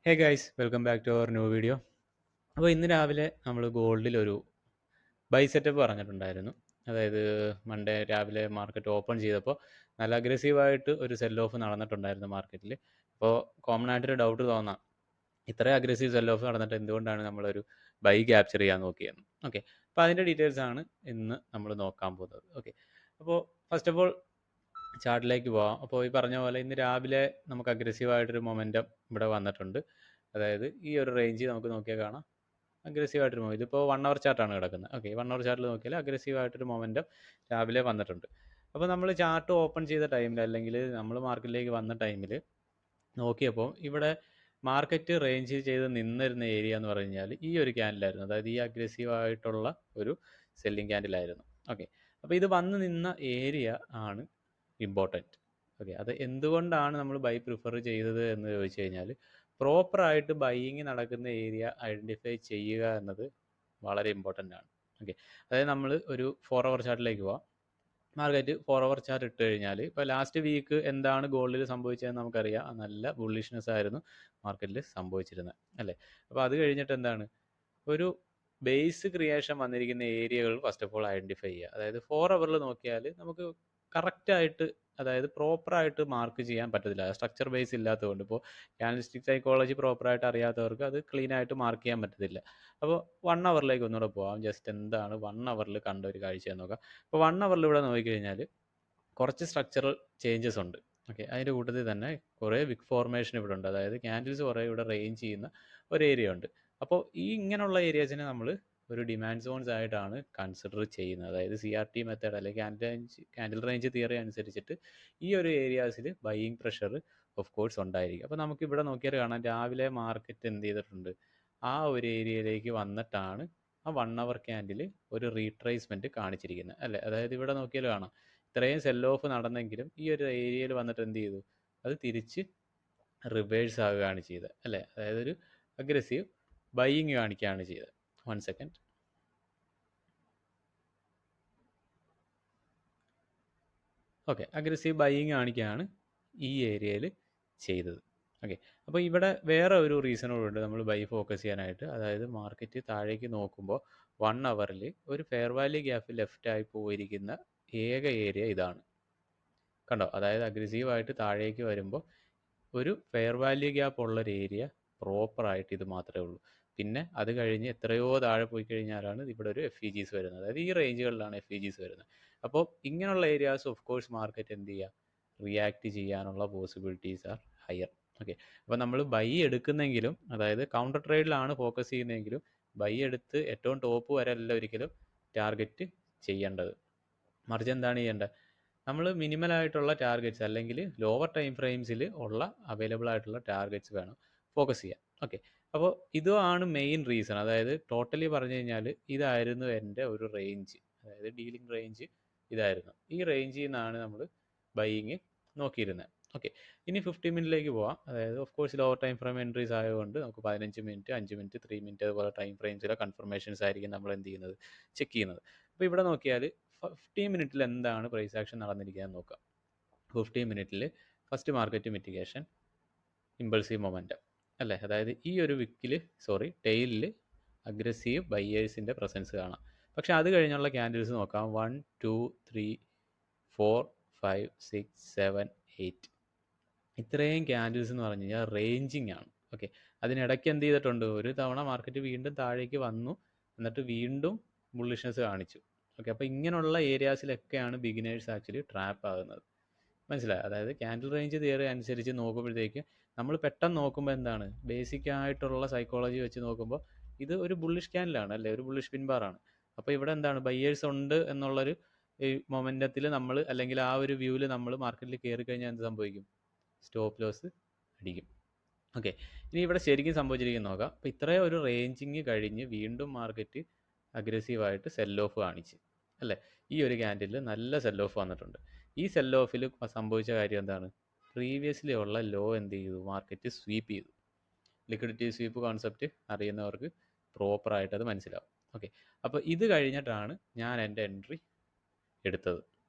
Hey guys, welcome back to our new video. അപ്പോൾ ഇന്ന് രാവിലെ നമ്മൾ ഗോൾഡിലൊരു ബൈ സെറ്റപ്പ് പറഞ്ഞിട്ടുണ്ടായിരുന്നു. അതായത് മൺഡേ രാവിലെ മാർക്കറ്റ് ഓപ്പൺ ചെയ്തപ്പോൾ നല്ല അഗ്രസീവായിട്ട് ഒരു സെൽ ഓഫ് നടന്നിട്ടുണ്ടായിരുന്നു മാർക്കറ്റിൽ. അപ്പോൾ കോമൺ ആയിട്ടൊരു ഡൗട്ട് തോന്നാം, ഇത്രയും അഗ്രസീവ് സെൽ ഓഫ് നടന്നിട്ട് എന്തുകൊണ്ടാണ് നമ്മളൊരു ബൈ ക്യാപ്ചർ ചെയ്യാൻ നോക്കിയെന്ന്. ഓക്കെ, അപ്പോൾ അതിൻ്റെ ഡീറ്റെയിൽസ് ആണ് ഇന്ന് നമ്മൾ നോക്കാൻ പോകുന്നത്. ഓക്കെ, അപ്പോൾ ഫസ്റ്റ് ഓഫ് ഓൾ ചാർട്ടിലേക്ക് പോവാം. അപ്പോൾ ഈ പറഞ്ഞ പോലെ ഇന്ന് രാവിലെ നമുക്ക് അഗ്രസീവായിട്ടൊരു മൊമെൻറ്റം ഇവിടെ വന്നിട്ടുണ്ട്. അതായത് ഈ ഒരു റേഞ്ച് നമുക്ക് നോക്കിയാൽ കാണാം, അഗ്രസീവായിട്ടൊരു മൂവ്. ഇതിപ്പോൾ 1 അവർ ചാർട്ടാണ് കിടക്കുന്നത്. ഓക്കെ, 1 അവർ ചാർട്ടിൽ നോക്കിയാൽ അഗ്രസീവായിട്ടൊരു മൊമെൻറ്റം രാവിലെ വന്നിട്ടുണ്ട്. അപ്പോൾ നമ്മൾ ചാർട്ട് ഓപ്പൺ ചെയ്ത ടൈമിൽ, അല്ലെങ്കിൽ നമ്മൾ മാർക്കറ്റിലേക്ക് വന്ന ടൈമിൽ നോക്കിയപ്പോൾ ഇവിടെ മാർക്കറ്റ് റേഞ്ച് ചെയ്ത് നിന്നിരുന്ന ഏരിയ എന്ന് പറഞ്ഞു കഴിഞ്ഞാൽ ഈ ഒരു ക്യാൻഡിലായിരുന്നു. അതായത് ഈ അഗ്രസീവായിട്ടുള്ള ഒരു സെല്ലിംഗ് ക്യാൻഡിലായിരുന്നു. ഓക്കെ, അപ്പോൾ ഇത് വന്ന് നിന്ന ഏരിയ ആണ് ഇമ്പോർട്ടൻറ്റ്. ഓക്കെ, അത് എന്തുകൊണ്ടാണ് നമ്മൾ ബൈ പ്രിഫർ ചെയ്തത് എന്ന് ചോദിച്ചു കഴിഞ്ഞാൽ, പ്രോപ്പറായിട്ട് ബൈയിങ് നടക്കുന്ന ഏരിയ ഐഡൻറ്റിഫൈ ചെയ്യുക എന്നത് വളരെ ഇമ്പോർട്ടൻ്റ് ആണ്. ഓക്കെ, അതായത് നമ്മൾ ഒരു 4 അവർ ചാർട്ടിലേക്ക് പോവാം. മാർക്കറ്റ് 4 അവർ ചാർട്ട് ഇട്ട് കഴിഞ്ഞാൽ, ഇപ്പോൾ ലാസ്റ്റ് വീക്ക് എന്താണ് ഗോൾഡിൽ സംഭവിച്ചതെന്ന് നമുക്കറിയാം. നല്ല ബുള്ളിഷ്നെസ് ആയിരുന്നു മാർക്കറ്റിൽ സംഭവിച്ചിരുന്നത്, അല്ലേ? അപ്പോൾ അത് കഴിഞ്ഞിട്ട് എന്താണ്, ഒരു ബേസ് ക്രിയേഷൻ വന്നിരിക്കുന്ന ഏരിയകൾ ഫസ്റ്റ് ഓഫ് ഓൾ ഐഡൻറ്റിഫൈ ചെയ്യുക. അതായത് 4 അവറിൽ നോക്കിയാൽ നമുക്ക് കറക്റ്റായിട്ട്, അതായത് പ്രോപ്പറായിട്ട് മാർക്ക് ചെയ്യാൻ പറ്റത്തില്ല, സ്ട്രക്ചർ ബേസ് ഇല്ലാത്തതുകൊണ്ട്. ഇപ്പോൾ ക്യാനലിസ്റ്റിക് സൈക്കോളജി പ്രോപ്പറായിട്ട് അറിയാത്തവർക്ക് അത് ക്ലീൻ ആയിട്ട് മാർക്ക് ചെയ്യാൻ പറ്റത്തില്ല. അപ്പോൾ 1 അവറിലേക്ക് ഒന്നുകൂടെ പോകാം. ജസ്റ്റ് എന്താണ് 1 അവറിൽ കണ്ട ഒരു കാഴ്ച നോക്കാം. അപ്പോൾ 1 അവറിൽ ഇവിടെ നോക്കിക്കഴിഞ്ഞാൽ കുറച്ച് സ്ട്രക്ചറൽ ചേഞ്ചസ് ഉണ്ട്. ഓക്കെ, അതിൻ്റെ കൂട്ടത്തിൽ തന്നെ കുറേ വിക്ക് ഫോർമേഷൻ ഇവിടെ ഉണ്ട്. അതായത് ക്യാൻഡിൽസ് കുറേ ഇവിടെ റേഞ്ച് ചെയ്യുന്ന ഒരു ഏരിയ ഉണ്ട്. അപ്പോൾ ഈ ഇങ്ങനെയുള്ള ഏരിയാസിനെ നമ്മൾ ഒരു ഡിമാൻഡ് സോൺസ് ആയിട്ടാണ് കൺസിഡർ ചെയ്യുന്നത്. അതായത് CRT മെത്തേഡ് അല്ലെങ്കിൽ ക്യാൻഡിൽ റേഞ്ച് തിയറി അനുസരിച്ചിട്ട് ഈ ഒരു ഏരിയാസിൽ ബൈയിങ് പ്രഷർ ഓഫ് കോഴ്സ് ഉണ്ടായിരിക്കും. അപ്പോൾ നമുക്ക് ഇവിടെ നോക്കിയാൽ കാണാം, രാവിലെ മാർക്കറ്റ് എന്ത് ചെയ്തിട്ടുണ്ട്, ആ ഒരു ഏരിയയിലേക്ക് വന്നിട്ടാണ് ആ 1 അവർ ക്യാൻഡിൽ ഒരു റീട്രേസ്മെൻറ്റ് കാണിച്ചിരിക്കുന്നത്, അല്ലേ? അതായത് ഇവിടെ നോക്കിയാൽ കാണാം, ഇത്രയും സെൽ ഓഫ് നടന്നെങ്കിലും ഈ ഒരു ഏരിയയിൽ വന്നിട്ട് എന്ത് ചെയ്തു, അത് തിരിച്ച് റിവേഴ്സ് ആവുകയാണ് ചെയ്തത്, അല്ലേ? അതായത് ഒരു അഗ്രസീവ് ബൈയിങ് കാണിക്കുകയാണ് ചെയ്തത്. 1 സെക്കൻഡ്. ഓക്കെ, അഗ്രസീവ് ബൈയിങ് കാണിക്കുകയാണ് ഈ ഏരിയയിൽ ചെയ്തത്. ഓക്കെ, അപ്പോൾ ഇവിടെ വേറെ ഒരു റീസണോടുണ്ട് നമ്മൾ ബൈ ഫോക്കസ് ചെയ്യാനായിട്ട്. അതായത് മാർക്കറ്റ് താഴേക്ക് നോക്കുമ്പോൾ 1 അവറിൽ ഒരു ഫെയർ വാല്യൂ ഗ്യാപ്പ് ലെഫ്റ്റായി പോയിരിക്കുന്ന ഏക ഏരിയ ഇതാണ്. കണ്ടോ? അതായത് അഗ്രസീവായിട്ട് താഴേക്ക് വരുമ്പോൾ ഒരു ഫെയർ വാല്യൂ ഗ്യാപ്പ് ഉള്ളൊരു ഏരിയ പ്രോപ്പറായിട്ട് ഇത് മാത്രമേ ഉള്ളൂ. പിന്നെ അത് കഴിഞ്ഞ് എത്രയോ താഴെ പോയി കഴിഞ്ഞാലാണ് ഇവിടെ ഒരു FEGs വരുന്നത്. അതായത് ഈ റേഞ്ചുകളിലാണ് FEGs വരുന്നത്. അപ്പോൾ ഇങ്ങനെയുള്ള ഏരിയാസ് ഓഫ് കോഴ്സ് മാർക്കറ്റ് എന്ത് ചെയ്യുക, റിയാക്ട് ചെയ്യാനുള്ള പോസിബിലിറ്റീസ് ആർ ഹയർ. ഓക്കെ, അപ്പോൾ നമ്മൾ ബൈ എടുക്കുന്നെങ്കിലും, അതായത് കൗണ്ടർ ട്രേഡിലാണ് ഫോക്കസ് ചെയ്യുന്നതെങ്കിലും, ബൈ എടുത്ത് ഏറ്റവും ടോപ്പ് വരെ അല്ല ഒരിക്കലും ടാർഗറ്റ് ചെയ്യേണ്ടത്. മറിച്ച് എന്താണ് ചെയ്യേണ്ടത്, നമ്മൾ മിനിമലായിട്ടുള്ള ടാർഗറ്റ്സ് അല്ലെങ്കിൽ ലോവർ ടൈം ഫ്രെയിംസിൽ ഉള്ള അവൈലബിൾ ആയിട്ടുള്ള ടാർഗറ്റ്സ് വേണം ഫോക്കസ് ചെയ്യാൻ. ഓക്കെ, അപ്പോൾ ഇതാണ് മെയിൻ റീസൺ. അതായത് ടോട്ടലി പറഞ്ഞു കഴിഞ്ഞാൽ ഇതായിരുന്നു എൻ്റെ ഒരു റേഞ്ച്, അതായത് ഡീലിംഗ് റേഞ്ച് ഇതായിരുന്നു. ഈ റേഞ്ചിൽ നിന്നാണ് നമ്മൾ ബൈയിങ് നോക്കിയിരുന്നത്. ഓക്കെ, ഇനി 50 മിനിറ്റിലേക്ക് പോവാം. അതായത് of course lower time frame entries ആയതുകൊണ്ട് നമുക്ക് 15 മിനിറ്റ്, 5 മിനിറ്റ്, 3 മിനിറ്റ് അതുപോലെ ടൈം ഫ്രെയിംസിലെ കൺഫർമേഷൻസ് ആയിരിക്കും നമ്മൾ എന്ത് ചെയ്യുന്നത്, ചെക്ക് ചെയ്യുന്നത്. അപ്പോൾ ഇവിടെ നോക്കിയാൽ 15 മിനിറ്റിൽ എന്താണ് പ്രൈസ് ആക്ഷൻ നടന്നിരിക്കുക എന്ന് നോക്കാം. 15 മിനിറ്റിൽ first market mitigation, impulsive momentum, അല്ലേ? അതായത് ഈ ഒരു ടെയിലിൽ അഗ്രസീവ് ബയ്യേഴ്സിൻ്റെ പ്രസൻസ് കാണാം. പക്ഷേ അത് കഴിഞ്ഞുള്ള ക്യാൻഡിൽസ് നോക്കാം. 1 2 3 4 5 6 7 8 ഇത്രയും ക്യാൻഡിൽസ് എന്ന് പറഞ്ഞു കഴിഞ്ഞാൽ റേഞ്ചിങ് ആണ്. ഓക്കെ, അതിനിടയ്ക്ക് എന്ത് ചെയ്തിട്ടുണ്ട്, ഒരു തവണ മാർക്കറ്റ് വീണ്ടും താഴേക്ക് വന്നു, എന്നിട്ട് വീണ്ടും ബുള്ളിഷ്നെസ് കാണിച്ചു. ഓക്കെ, അപ്പോൾ ഇങ്ങനെയുള്ള ഏരിയാസിലൊക്കെയാണ് ബിഗിനേഴ്സ് ആക്ച്വലി ട്രാപ്പ് ആകുന്നത്. മനസ്സിലായി? അതായത് ക്യാൻഡിൽ റേഞ്ച് തിയറി അനുസരിച്ച് നോക്കുമ്പോഴത്തേക്ക് നമ്മൾ പെട്ടെന്ന് നോക്കുമ്പോൾ എന്താണ്, ബേസിക് ആയിട്ടുള്ള സൈക്കോളജി വെച്ച് നോക്കുമ്പോൾ ഇത് ഒരു ബുള്ളിഷ് ക്യാൻഡിലാണ്, അല്ലേ? ഒരു ബുള്ളിഷ് പിൻ ബാറാണ്. അപ്പോൾ ഇവിടെ എന്താണ്, ബയ്യേഴ്സ് ഉണ്ട് എന്നുള്ളൊരു ഈ മൊമെൻറ്റത്തിൽ നമ്മൾ, അല്ലെങ്കിൽ ആ ഒരു വ്യൂവിൽ നമ്മൾ മാർക്കറ്റിൽ കയറി കഴിഞ്ഞാൽ എന്ത് സംഭവിക്കും, സ്റ്റോപ്പ് ലോസ് അടിക്കും. ഓക്കെ, ഇനി ഇവിടെ ശരിക്കും സംഭവിച്ചിരിക്കുന്നത് നോക്കാം. അപ്പോൾ ഇത്രയും ഒരു റേഞ്ചിങ് കഴിഞ്ഞ് വീണ്ടും മാർക്കറ്റ് അഗ്രസീവായിട്ട് സെൽ ഓഫ് കാണിച്ച്, അല്ലേ? ഈ ഒരു ക്യാൻഡിലിൽ നല്ല സെൽ ഓഫ് വന്നിട്ടുണ്ട്. ഈ സെൽ ഓഫിൽ സംഭവിച്ച കാര്യം എന്താണ്, പ്രീവിയസ്ലി ഉള്ള ലോ എന്ത് ചെയ്തു, മാർക്കറ്റ് സ്വീപ്പ് ചെയ്തു. ലിക്വിഡിറ്റി സ്വീപ്പ് കോൺസെപ്റ്റ് അറിയുന്നവർക്ക് പ്രോപ്പറായിട്ട് അത് മനസ്സിലാവും. ഓക്കെ, അപ്പോൾ ഇത് കഴിഞ്ഞിട്ടാണ് ഞാൻ എൻ്റെ എൻട്രി എടുത്തത്.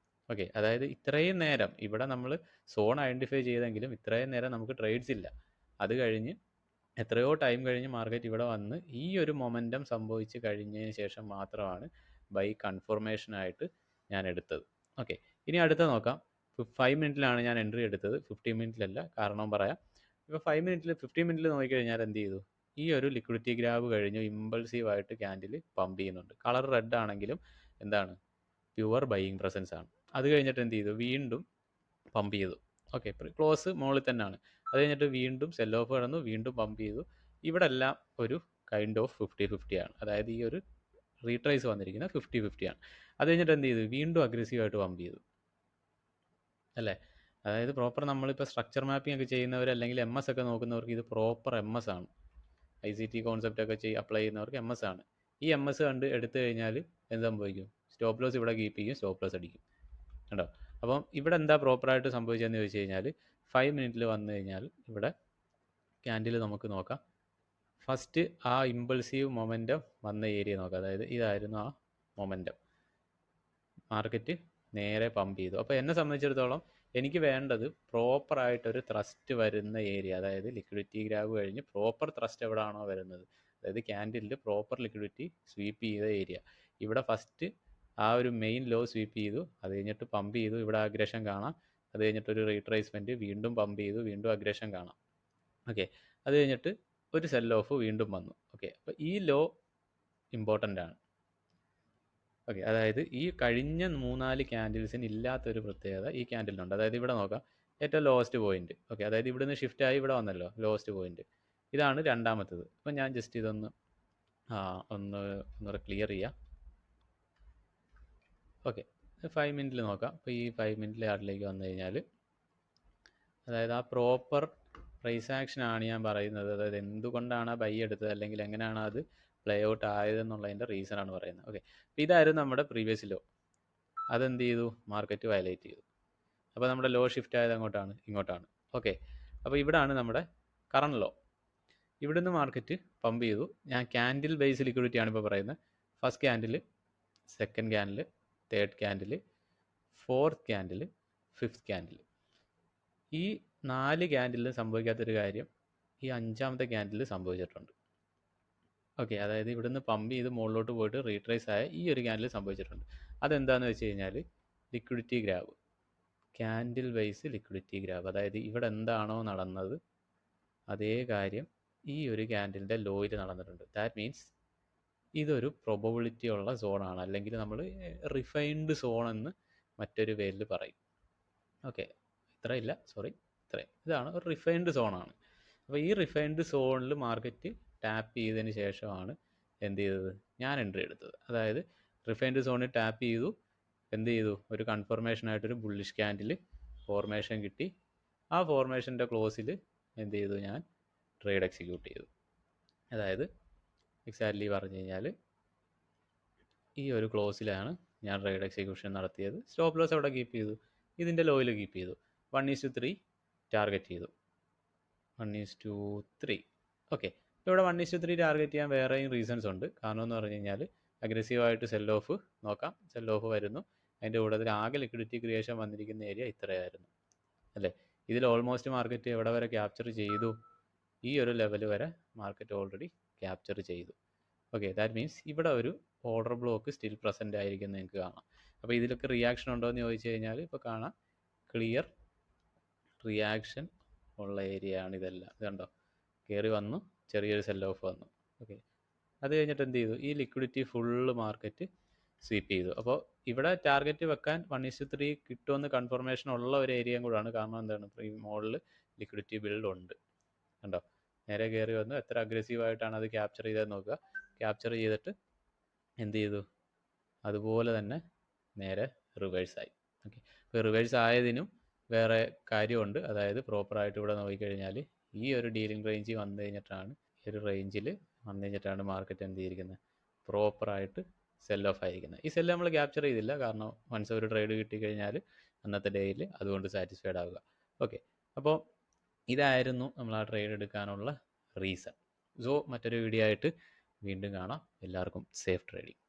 ഓക്കെ, അതായത് ഇത്രയും നേരം ഇവിടെ നമ്മൾ സോൺ ഐഡൻറ്റിഫൈ ചെയ്തെങ്കിലും ഇത്രയും നേരം നമുക്ക് ട്രേഡ്സ് ഇല്ല. അത് കഴിഞ്ഞ് എത്രയോ ടൈം കഴിഞ്ഞ് മാർക്കറ്റ് ഇവിടെ വന്ന് ഈ ഒരു മൊമെൻറ്റം സംഭവിച്ച് കഴിഞ്ഞതിന് ശേഷം മാത്രമാണ് ബൈ കൺഫർമേഷനായിട്ട് ഞാൻ എടുത്തത്. ഓക്കെ, ഇനി അടുത്ത നോക്കാം. 5 മിനിറ്റിലാണ് ഞാൻ എൻട്രി എടുത്തത്, 15 മിനിറ്റിലല്ല. കാരണം പറയാം. ഇപ്പോൾ 5 മിനിറ്റിൽ 15 മിനിറ്റിൽ നോക്കിക്കഴിഞ്ഞാൽ എന്ത് ചെയ്തു? ഈ ഒരു ലിക്വിഡിറ്റി ഗ്രാബ് കഴിഞ്ഞു ഇമ്പൾസീവായിട്ട് ക്യാൻഡിൽ പമ്പ് ചെയ്യുന്നുണ്ട്. കളർ റെഡ് ആണെങ്കിലും എന്താണ്, പ്യുവർ ബൈയിങ് പ്രസൻസ് ആണ്. അത് കഴിഞ്ഞിട്ട് എന്ത് ചെയ്തു? വീണ്ടും പമ്പ് ചെയ്തു. ഓക്കെ, ക്ലോസ് മുകളിൽ തന്നെയാണ്. അത് കഴിഞ്ഞിട്ട് വീണ്ടും സെൽ ഓഫ് കിടന്നു, വീണ്ടും പമ്പ് ചെയ്തു. ഇവിടെ എല്ലാം ഒരു കൈൻഡ് ഓഫ് 50-50 ആണ്. അതായത് ഈ ഒരു റീട്രേസ് വന്നിരിക്കുന്ന 50-50 ആണ്. അത് കഴിഞ്ഞിട്ട് എന്ത് ചെയ്തു? വീണ്ടും അഗ്രസീവായിട്ട് പമ്പ് ചെയ്തു, അല്ലേ? അതായത് പ്രോപ്പർ നമ്മളിപ്പോൾ സ്ട്രക്ചർ മാപ്പിംഗ് ഒക്കെ ചെയ്യുന്നവർ അല്ലെങ്കിൽ MS ഒക്കെ നോക്കുന്നവർക്ക് ഇത് പ്രോപ്പർ MS ആണ്. ICT കോൺസെപ്റ്റ് ഒക്കെ അപ്ലൈ ചെയ്യുന്നവർക്ക് MS ആണ്. ഈ MS കണ്ട് എടുത്തു കഴിഞ്ഞാൽ എന്ത് സംഭവിക്കും? സ്റ്റോപ്പ് ലോസ് ഇവിടെ കീപ്പ് ചെയ്യും, സ്റ്റോപ്പ് ലോസ് അടിക്കും, കണ്ടോ? അപ്പം ഇവിടെ എന്താ പ്രോപ്പറായിട്ട് സംഭവിച്ചതെന്ന് ചോദിച്ചു കഴിഞ്ഞാൽ 5 മിനിറ്റിൽ വന്നു കഴിഞ്ഞാൽ ഇവിടെ ക്യാൻഡിൽ നമുക്ക് നോക്കാം. ഫസ്റ്റ് ആ ഇമ്പൾസീവ് മൊമെൻറ്റം വന്ന ഏരിയ നോക്കാം. അതായത് ഇതായിരുന്നു ആ മൊമെൻറ്റം. മാർക്കറ്റ് നേരെ പമ്പ് ചെയ്തു. അപ്പോൾ എന്നെ സംബന്ധിച്ചിടത്തോളം എനിക്ക് വേണ്ടത് പ്രോപ്പറായിട്ടൊരു ത്രസ്റ്റ് വരുന്ന ഏരിയ, അതായത് ലിക്വിഡിറ്റി ഗ്രാബ് കഴിഞ്ഞ് പ്രോപ്പർ ത്രസ്റ്റ് എവിടെയാണോ വരുന്നത്, അതായത് ക്യാൻഡിലിൽ പ്രോപ്പർ ലിക്വിഡിറ്റി സ്വീപ്പ് ചെയ്ത ഏരിയ. ഇവിടെ ഫസ്റ്റ് ആ ഒരു മെയിൻ ലോ സ്വീപ്പ് ചെയ്തു, അത് കഴിഞ്ഞിട്ട് പമ്പ് ചെയ്തു, ഇവിടെ അഗ്രഷൻ കാണാം. അത് കഴിഞ്ഞിട്ടൊരു റീട്രേസ്മെൻറ്റ്, വീണ്ടും പമ്പ് ചെയ്തു, വീണ്ടും അഗ്രഷൻ കാണാം. ഓക്കെ, അത് കഴിഞ്ഞിട്ട് ഒരു സെൽ ഓഫ് വീണ്ടും വന്നു. ഓക്കെ, അപ്പോൾ ഈ ലോ ഇമ്പോർട്ടൻ്റ് ആണ്. ഓക്കെ, അതായത് ഈ കഴിഞ്ഞ 3-4 ക്യാൻഡിൽസിന് ഇല്ലാത്തൊരു പ്രത്യേകത ഈ ക്യാൻഡിലിനുണ്ട്. അതായത് ഇവിടെ നോക്കാം, ഏറ്റവും ലോവസ്റ്റ് പോയിന്റ്. ഓക്കെ, അതായത് ഇവിടുന്ന് ഷിഫ്റ്റായി ഇവിടെ വന്നല്ലോ ലോവസ്റ്റ് പോയിന്റ്. ഇതാണ് രണ്ടാമത്തത്. അപ്പം ഞാൻ ജസ്റ്റ് ഇതൊന്ന് ഒന്ന് ക്ലിയർ ചെയ്യാം. ഓക്കെ, 5 മിനിറ്റിൽ നോക്കാം. അപ്പോൾ ഈ 5 മിനിറ്റിലെ ആർട്ടിലേക്ക് വന്നു കഴിഞ്ഞാൽ അതായത് ആ പ്രോപ്പർ പ്രൈസ് ആക്ഷനാണ് ഞാൻ പറയുന്നത്. അതായത് എന്തുകൊണ്ടാണ് ആ ബൈ എടുത്തത് അല്ലെങ്കിൽ എങ്ങനെയാണ് അത് പ്ലേ ഔട്ട് ആയതെന്നുള്ളതിൻ്റെ റീസണാണ് പറയുന്നത്. ഓക്കെ, അപ്പോൾ ഇതായിരുന്നു നമ്മുടെ പ്രീവിയസ് ലോ. അതെന്ത് ചെയ്തു? മാർക്കറ്റ് വയലേറ്റ് ചെയ്തു. അപ്പോൾ നമ്മുടെ ലോ ഷിഫ്റ്റ് ആയത് അങ്ങോട്ടാണ്, ഇങ്ങോട്ടാണ്. ഓക്കെ, അപ്പോൾ ഇവിടാണ് നമ്മുടെ കറണ്ട് ലോ. ഇവിടുന്ന് മാർക്കറ്റ് പമ്പ് ചെയ്തു. ഞാൻ ക്യാൻഡിൽ ബേസ് ലിക്വിഡിറ്റി ആണ് ഇപ്പോൾ പറയുന്നത്. First candle, second candle, third candle, fourth candle, fifth candle. ഈ 4 ക്യാൻഡിലും സംഭവിക്കാത്തൊരു കാര്യം ഈ 5ാമത്തെ ക്യാൻഡിൽ സംഭവിച്ചിട്ടുണ്ട്. ഓക്കെ, അതായത് ഇവിടുന്ന് പമ്പ് ചെയ്ത് മുകളിലോട്ട് പോയിട്ട് റീട്രേസ് ആയ ഈ ഒരു ക്യാൻഡിൽ സംഭവിച്ചിട്ടുണ്ട്. അതെന്താണെന്ന് വെച്ച് കഴിഞ്ഞാൽ liquidity grab, candle wise liquidity grab. അതായത് ഇവിടെ എന്താണോ നടന്നത് അതേ കാര്യം ഈ ഒരു ക്യാൻഡിലിൻ്റെ ലോയിൽ നടന്നിട്ടുണ്ട്. ദാറ്റ് മീൻസ് ഇതൊരു പ്രൊബബിലിറ്റി ഉള്ള സോണാണ്, അല്ലെങ്കിൽ നമ്മൾ റിഫൈൻഡ് സോൺ എന്ന് മറ്റൊരു പേരിൽ പറയും. ഓക്കെ, ഇത്രയില്ല, സോറി, ഇത്രയും. ഇതാണ് ഒരു റിഫൈൻഡ് സോണാണ്. അപ്പോൾ ഈ റിഫൈൻഡ് സോണിൽ മാർക്കറ്റ് ടാപ്പ് ചെയ്തതിന് ശേഷമാണ് എന്ത് ചെയ്തത്? ഞാൻ എൻട്രി എടുത്തത്. അതായത് റിഫൈൻഡ് സോണിൽ ടാപ്പ് ചെയ്തു, എന്ത് ചെയ്തു? ഒരു കൺഫർമേഷനായിട്ടൊരു ബുള്ളിഷ് ക്യാൻഡിൽ ഫോർമേഷൻ കിട്ടി. ആ ഫോർമേഷൻ്റെ ക്ലോസിൽ എന്ത് ചെയ്തു? ഞാൻ ട്രേഡ് എക്സിക്യൂട്ട് ചെയ്തു. അതായത് എക്സാക്ട്ലി പറഞ്ഞു കഴിഞ്ഞാൽ ഈ ഒരു ക്ലോസിലാണ് ഞാൻ ട്രേഡ് എക്സിക്യൂഷൻ നടത്തിയത്. സ്റ്റോപ്പ് ലോസ് അവിടെ കീപ്പ് ചെയ്തു, ഇതിൻ്റെ ലോയിൽ കീപ്പ് ചെയ്തു. 1:3 ടാർഗറ്റ് ചെയ്തു. 1:3. ഓക്കെ, ഇവിടെ 1:3 ടാർഗറ്റ് ചെയ്യാൻ വേറെയും റീസൺസ് ഉണ്ട്. കാരണം എന്ന് പറഞ്ഞു കഴിഞ്ഞാൽ അഗ്രസീവായിട്ട് സെൽ ഓഫ് നോക്കാം, സെൽ ഓഫ് വരുന്നു. അതിൻ്റെ കൂട്ടത്തിൽ ആകെ ലിക്വിഡിറ്റി ക്രിയേഷൻ വന്നിരിക്കുന്ന ഏരിയ ഇത്രയായിരുന്നു, അല്ലേ? ഇതിൽ ഓൾമോസ്റ്റ് മാർക്കറ്റ് എവിടെ വരെ ക്യാപ്ചർ ചെയ്തു? ഈ ഒരു ലെവൽ വരെ മാർക്കറ്റ് ഓൾറെഡി ക്യാപ്ചർ ചെയ്തു. ഓക്കെ, ദാറ്റ് മീൻസ് ഇവിടെ ഒരു ഓർഡർ ബ്ലോക്ക് സ്റ്റിൽ പ്രസൻ്റ് ആയിരിക്കും നിങ്ങൾക്ക് കാണാം. അപ്പോൾ ഇതിലൊക്കെ റിയാക്ഷൻ ഉണ്ടോ എന്ന് ചോദിച്ചു കഴിഞ്ഞാൽ ഇപ്പോൾ കാണാം, ക്ലിയർ റിയാക്ഷൻ ഉള്ള ഏരിയ ആണ് ഇതെല്ലാം. ഇത് കണ്ടോ, കയറി വന്നു, ചെറിയൊരു സെൽ ഓഫ് വന്നു. ഓക്കെ, അത് കഴിഞ്ഞിട്ട് എന്ത് ചെയ്തു? ഈ ലിക്വിഡിറ്റി ഫുള്ള് മാർക്കറ്റ് സ്വീപ്പ് ചെയ്തു. അപ്പോൾ ഇവിടെ ടാർഗറ്റ് വെക്കാൻ 1:3 കിട്ടുമെന്ന് കൺഫർമേഷൻ ഉള്ള ഒരു ഏരിയയും കൂടാണ്. കാരണം എന്താണ്? ഈ മോളിൽ ലിക്വിഡിറ്റി ബിൽഡ് ഉണ്ട്, കണ്ടോ? നേരെ കയറി വന്നു. എത്ര അഗ്രസീവായിട്ടാണ് അത് ക്യാപ്ചർ ചെയ്തത് നോക്കുക. ക്യാപ്ചർ ചെയ്തിട്ട് എന്ത് ചെയ്തു? അതുപോലെ തന്നെ നേരെ റിവേഴ്സായി. ഓക്കെ, ഇപ്പോൾ റിവേഴ്സ് ആയതിനും വേറെ കാര്യമുണ്ട്. അതായത് പ്രോപ്പറായിട്ട് ഇവിടെ നോക്കിക്കഴിഞ്ഞാൽ ഈ ഒരു ഡീലിംഗ് റേഞ്ചിൽ വന്നു കഴിഞ്ഞിട്ടാണ്, ഈ ഒരു റേഞ്ചിൽ വന്നു കഴിഞ്ഞിട്ടാണ് മാർക്കറ്റ് എന്ത് ചെയ്തിരിക്കുന്നത്? പ്രോപ്പറായിട്ട് സെൽ ഓഫ് ആയിരിക്കുന്നത്. ഈ സെല്ല് നമ്മൾ ക്യാപ്ചർ ചെയ്തില്ല, കാരണം വൺസ് ഒരു ട്രേഡ് കിട്ടിക്കഴിഞ്ഞാൽ അന്നത്തെ ഡേയിൽ അതുകൊണ്ട് സാറ്റിസ്ഫൈഡ് ആവുക. ഓക്കെ, അപ്പോൾ ഇതായിരുന്നു നമ്മൾ ആ ട്രേഡ് എടുക്കാനുള്ള റീസൺ. സോ മറ്റൊരു വീഡിയോ ആയിട്ട് വീണ്ടും കാണാം. എല്ലാവർക്കും സേഫ് ട്രേഡിംഗ്.